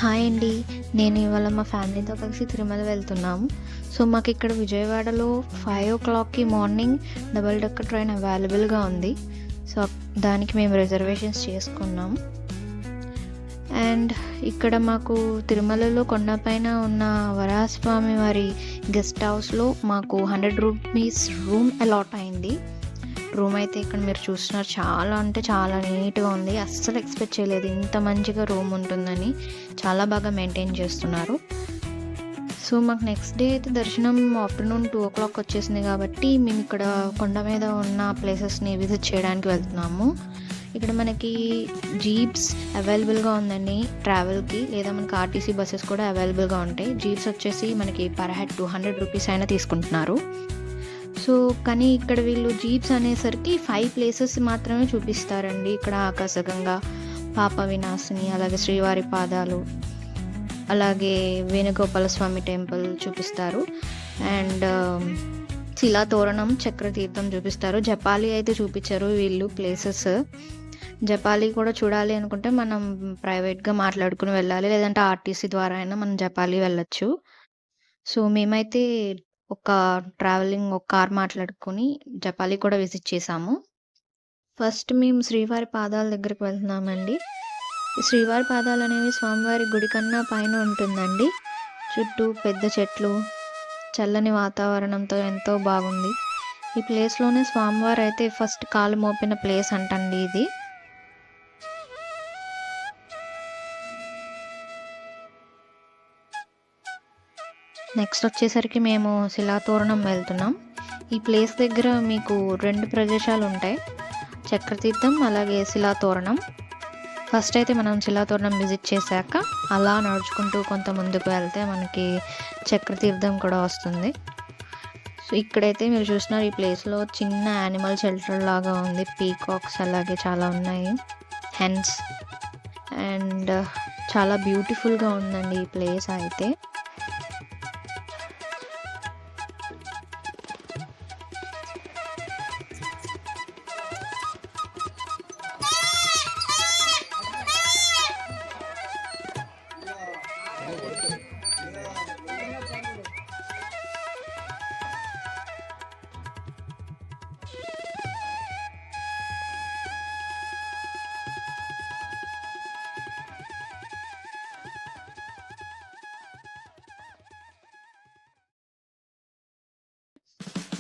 Hi అండి. నేను ఇవాళ మా ఫ్యామిలీతో కలిసి తిరుమల వెళ్తున్నాము. సో, మాకిక్కడ విజయవాడలో 5:00కి మార్నింగ్ డబుల్ డెక్కర్ ట్రైన్ అవైలబుల్‌గా ఉంది. సో, దానికి మేము రిజర్వేషన్స్ చేసుకున్నాం. అండ్ ఇక్కడ మాకు తిరుమలలో కొండపైన ఉన్న వరాహస్వామి వారి గెస్ట్ హౌస్‌లో మాకు 100 రూపీస్ రూమ్ అలాట్ అయింది. రూమ్ అయితే ఇక్కడ మీరు చూస్తున్నారు, చాలా అంటే చాలా నీట్‌గా ఉంది. అస్సలు ఎక్స్‌పెక్ట్ చేయలేదు ఇంత మంచిగా రూమ్ ఉంటుందని. చాలా బాగా మెయింటైన్ చేస్తున్నారు. సో, మాకు నెక్స్ట్ డే అయితే దర్శనం ఆఫ్టర్‌నూన్ 2:00 వచ్చేసింది కాబట్టి మేము ఇక్కడ కొండ మీద ఉన్న ప్లేసెస్‌ని విజిట్ చేయడానికి వెళ్తున్నాము. ఇక్కడ మనకి జీప్స్ అవైలబుల్‌గా ఉందండి ట్రావెల్‌కి, లేదా మనకి ఆర్టీసీ బసెస్ కూడా అవైలబుల్‌గా ఉంటాయి. జీప్స్ వచ్చేసి మనకి పర్ హెడ్ 200 రూపీస్ అయినా తీసుకుంటున్నారు. సో, కానీ ఇక్కడ వీళ్ళు జీప్స్ అనేసరికి 5 ప్లేసెస్ మాత్రమే చూపిస్తారండి. ఇక్కడ ఆకాశగంగా, పాప వినాశిని, అలాగే శ్రీవారి పాదాలు, అలాగే వేణుగోపాలస్వామి టెంపుల్ చూపిస్తారు. అండ్ శిలాతోరణం, చక్రతీర్థం చూపిస్తారు. జపాలి అయితే చూపించారు వీళ్ళు ప్లేసెస్. జపాలి కూడా చూడాలి అనుకుంటే మనం ప్రైవేట్‌గా మాట్లాడుకుని వెళ్ళాలి, లేదంటే ఆర్టీసీ ద్వారా అయినా మనం జపాలి వెళ్ళొచ్చు. సో, మేమైతే ఒక కార్ మాట్లాడుకొని జపాలి కూడా విజిట్ చేసాము. ఫస్ట్ మేము శ్రీవారి పాదాల దగ్గరికి వెళ్తున్నామండి. ఈ శ్రీవారి పాదాలు అనేవి స్వామివారి గుడి కన్నా పైన ఉంటుందండి. చుట్టూ పెద్ద చెట్లు, చల్లని వాతావరణంతో ఎంతో బాగుంది. ఈ ప్లేస్‌లోనే స్వామివారు అయితే ఫస్ట్ కాలు మోపిన ప్లేస్ అంటండి ఇది. నెక్స్ట్ వచ్చేసరికి మేము శిలాతోరణం వెళ్తున్నాం. ఈ ప్లేస్ దగ్గర మీకు 2 ప్రదేశాలు ఉంటాయి, చక్రతీర్థం అలాగే శిలాతోరణం. ఫస్ట్ అయితే మనం శిలాతోరణం విజిట్ చేశాక అలా నడుచుకుంటూ కొంత ముందుకు వెళ్తే మనకి చక్రతీర్థం కూడా వస్తుంది. సో, ఇక్కడైతే మీరు చూస్తున్నారు, ఈ ప్లేస్‌లో చిన్న యానిమల్ షెల్టర్ లాగా ఉంది. పీకాక్స్ అలాగే చాలా ఉన్నాయి, హెన్స్. అండ్ చాలా బ్యూటిఫుల్‌గా ఉందండి ఈ ప్లేస్ అయితే.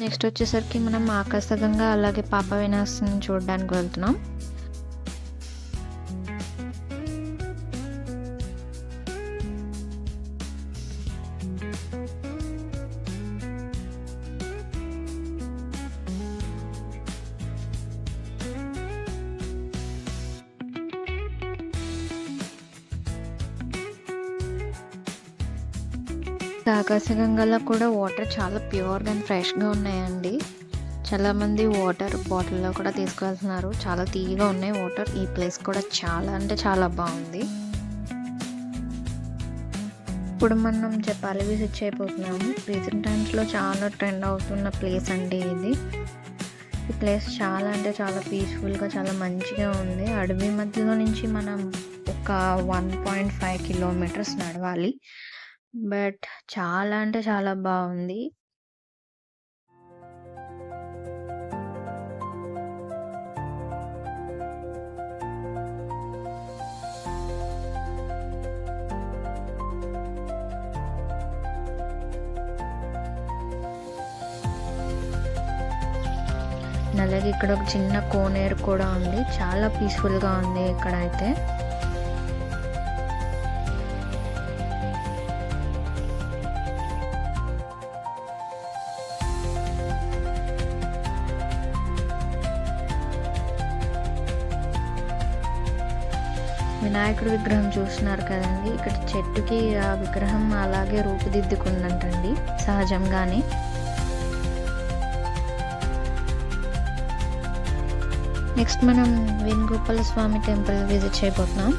నెక్స్ట్ వచ్చేసరికి మనం ఆకాశగంగా అలాగే పాప వినాశిని చూడడానికి వెళ్తున్నాం. ఆకాశగంగలో కూడా వాటర్ చాలా ప్యూర్‌గా అండ్ ఫ్రెష్‌గా ఉన్నాయండి. చాలామంది వాటర్ బాటిల్‌లో కూడా తీసుకువెళ్తున్నారు. చాలా తియ్యగా ఉన్నాయి వాటర్. ఈ ప్లేస్ కూడా చాలా అంటే చాలా బాగుంది. ఇప్పుడు మనం జపాలి విజిట్ చేయబోతున్నాము. రీసెంట్ టైమ్స్‌లో చాలా ట్రెండ్ అవుతున్న ప్లేస్ అండి ఇది. ఈ ప్లేస్ చాలా అంటే చాలా పీస్‌ఫుల్‌గా, చాలా మంచిగా ఉంది. అడవి మధ్యలో నుంచి మనం ఒక 1.5 కిలోమీటర్స్ నడవాలి. బట్ చాలా అంటే చాలా బాగుంది. అలాగే ఇక్కడ ఒక చిన్న కోనేరు కూడా ఉంది. చాలా పీస్‌ఫుల్‌గా ఉంది ఇక్కడైతే. వినాయకుడి విగ్రహం చూస్తున్నారు కదండి. ఇక్కడ చెట్టుకి ఆ విగ్రహం అలాగే రూపుదిద్దుకుందంటండి సహజంగానే. నెక్స్ట్ మనం వేణుగోపాలస్వామి టెంపుల్ విజిట్ చేయబోతున్నాం.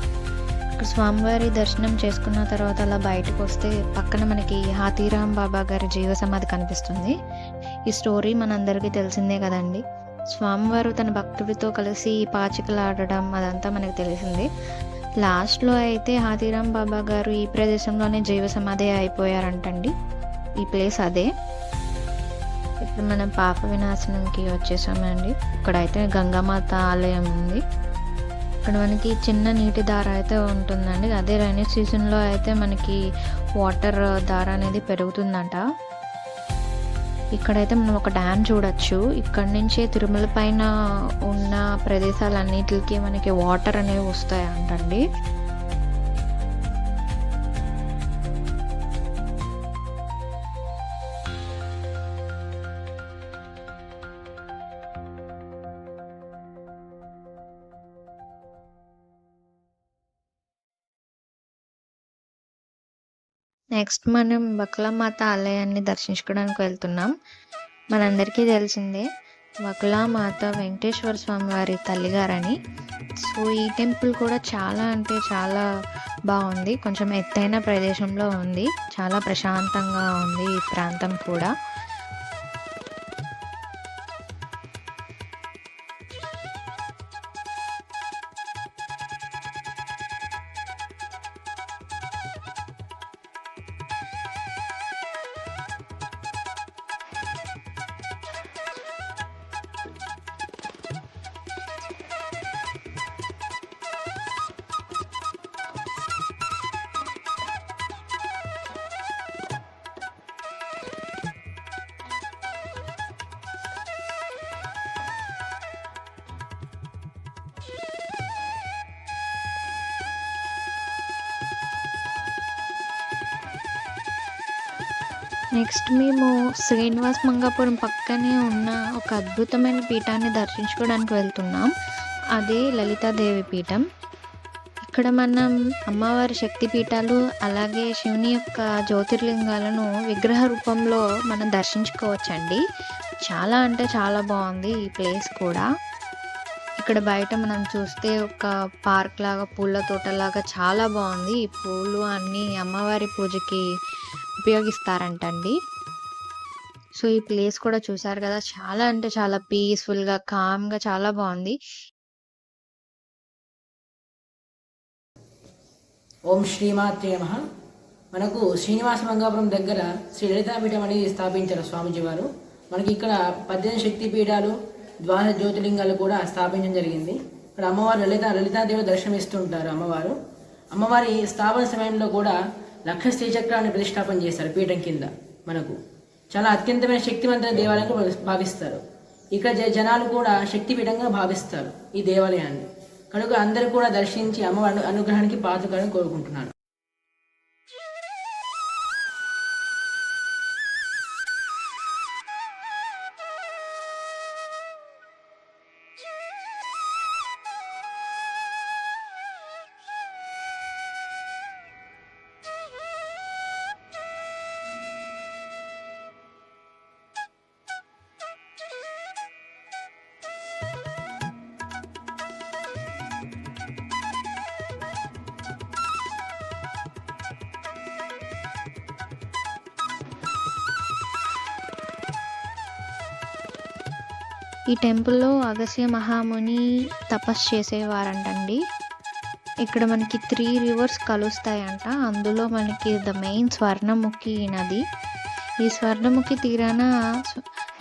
ఇక్కడ స్వామివారి దర్శనం చేసుకున్న తర్వాత అలా బయటకు వస్తే పక్కన మనకి హాతీరామ్ బాబా గారి జీవ సమాధి కనిపిస్తుంది. ఈ స్టోరీ మనందరికీ తెలిసిందే కదండి. స్వామివారు తన భక్తుడితో కలిసి పాచికలు ఆడడం అదంతా మనకు తెలిసింది. లాస్ట్‌లో అయితే హాథీరామ్ బాబా గారు ఈ ప్రదేశంలోనే జీవ సమాధి అయిపోయారంటండి. ఈ ప్లేస్ అదే. ఇప్పుడు మనం పాప వినాశనంకి వచ్చేసామండి. ఇక్కడైతే గంగామాత ఆలయం ఉంది. ఇక్కడ మనకి చిన్న నీటి దార అయితే ఉంటుందండి. అదే రైనీ సీజన్‌లో అయితే మనకి వాటర్ దార అనేది పెరుగుతుందంట. ఇక్కడైతే మనం ఒక డ్యామ్ చూడొచ్చు. ఇక్కడ నుంచే తిరుమల పైన ఉన్న ప్రదేశాలన్నిటికి మనకి వాటర్ అనేవి వస్తాయంటండి. నెక్స్ట్ మనం బకులామాత ఆలయాన్ని దర్శించుకోవడానికి వెళ్తున్నాం. మనందరికీ తెలిసిందే బకులామాత వెంకటేశ్వర స్వామి వారి తల్లిగారని. సో ఈ టెంపుల్ కూడా చాలా అంటే చాలా బాగుంది. కొంచెం ఎత్తైన ప్రదేశంలో ఉంది. చాలా ప్రశాంతంగా ఉంది ఈ ప్రాంతం కూడా. నెక్స్ట్ మేము శ్రీనివాస్ మంగాపురం పక్కనే ఉన్న ఒక అద్భుతమైన పీఠాన్ని దర్శించుకోవడానికి వెళ్తున్నాం. అదే లలితాదేవి పీఠం. ఇక్కడ మనం అమ్మవారి శక్తి పీఠాలు అలాగే శివుని యొక్క జ్యోతిర్లింగాలను విగ్రహ రూపంలో మనం దర్శించుకోవచ్చండి. చాలా అంటే చాలా బాగుంది ఈ ప్లేస్ కూడా. ఇక్కడ బయట మనం చూస్తే ఒక పార్క్ లాగా పూల తోటలాగా చాలా బాగుంది. ఈ పూలు అన్నీ అమ్మవారి పూజకి ఉపయోగిస్తారంటండి. సో ఈ ప్లేస్ కూడా చూసారు కదా, చాలా అంటే చాలా పీస్ఫుల్గా కామ్గా చాలా బాగుంది. ఓం శ్రీమాత్రే నమః. మనకు శ్రీనివాస మంగాపురం దగ్గర శ్రీ లలితాపీఠం అనేది స్థాపించారు స్వామీజీ వారు. మనకి ఇక్కడ 18 శక్తి పీఠాలు, ద్వాదశ జ్యోతిర్లింగాలు కూడా స్థాపించడం జరిగింది. ఇక్కడ అమ్మవారు లలితాదేవి దర్శనమిస్తుంటారు. అమ్మవారి స్థాపన సమయంలో కూడా లక్ష శ్రీచక్రాన్ని ప్రతిష్టాపన చేస్తారు పీఠం కింద. మనకు చాలా అత్యంతమైన శక్తివంతమైన దేవాలయంగా భావిస్తారు. ఇక్కడ జనాలు కూడా శక్తిపీఠంగా భావిస్తారు ఈ దేవాలయాన్ని. కనుక అందరూ కూడా దర్శించి అమ్మవారి అనుగ్రహానికి పాత్రలను కోరుకుంటున్నాను. ఈ టెంపుల్లో అగస్త్య మహాముని తపస్సు చేసేవారంటండి. ఇక్కడ మనకి 3 రివర్స్ కలుస్తాయంట. అందులో మనకి ద మెయిన్ స్వర్ణముఖి నది. ఈ స్వర్ణముఖి తీరాన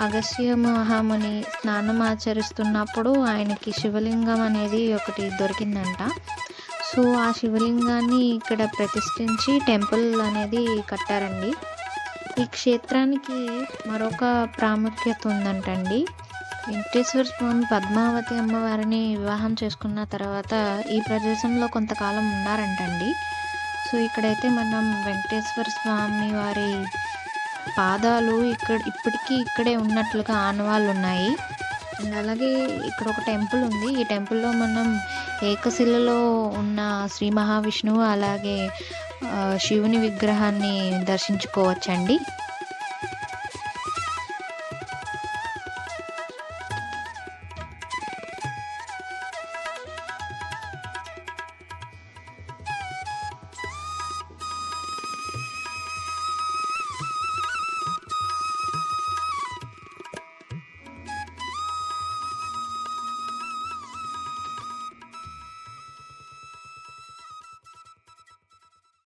అగస్త్య మహాముని స్నానం ఆచరిస్తున్నప్పుడు ఆయనకి శివలింగం అనేది ఒకటి దొరికిందంట. సో ఆ శివలింగాన్ని ఇక్కడ ప్రతిష్ఠించి టెంపుల్ అనేది కట్టారండి. ఈ క్షేత్రానికి మరొక ప్రాముఖ్యత ఉందంటండి. వెంకటేశ్వర స్వామి పద్మావతి అమ్మవారిని వివాహం చేసుకున్న తర్వాత ఈ ప్రదేశంలో కొంతకాలం ఉన్నారంటండి. సో ఇక్కడైతే మనం వెంకటేశ్వర స్వామి వారి పాదాలు ఇప్పటికీ ఇక్కడే ఉన్నట్లుగా ఆనవాళ్ళు ఉన్నాయి. అండ్ అలాగే ఇక్కడ ఒక టెంపుల్ ఉంది. ఈ టెంపుల్లో మనం ఏకశిలలో ఉన్న శ్రీ మహావిష్ణువు అలాగే శివుని విగ్రహాన్ని దర్శించుకోవచ్చండి.